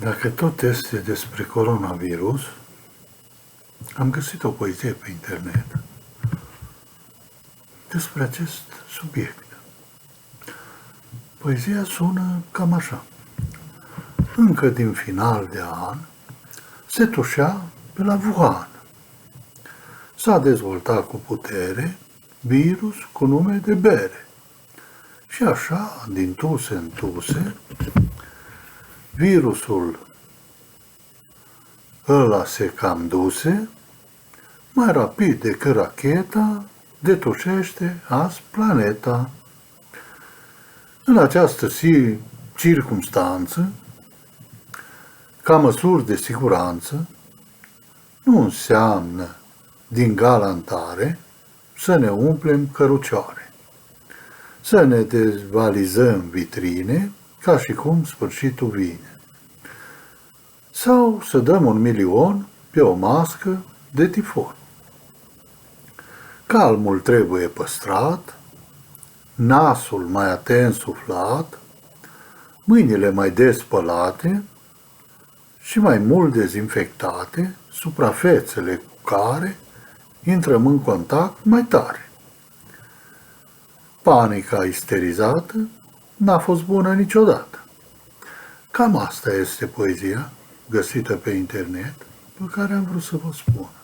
Dacă tot este despre coronavirus, am găsit o poezie pe internet despre acest subiect. Poezia sună cam așa. Încă din final de an se tușea pe la Wuhan. S-a dezvoltat cu putere virus cu nume de bere. Și așa, din tuse în tuse, virusul ăla se cam duse, mai rapid decât racheta, detușește azi planeta. În această circumstanță, ca măsuri de siguranță, nu înseamnă din galantare să ne umplem cărucioare, să ne dezvalizăm vitrine ca și cum sfârșitul vine, sau să dăm 1.000.000 pe o mască de tifon. Calmul trebuie păstrat, nasul mai atent suflat, mâinile mai des spălate și mai mult dezinfectate suprafețele cu care intrăm în contact mai tare. Panica isterizată n-a fost bună niciodată. Cam asta este poezia găsită pe internet pe care am vrut să vă spun.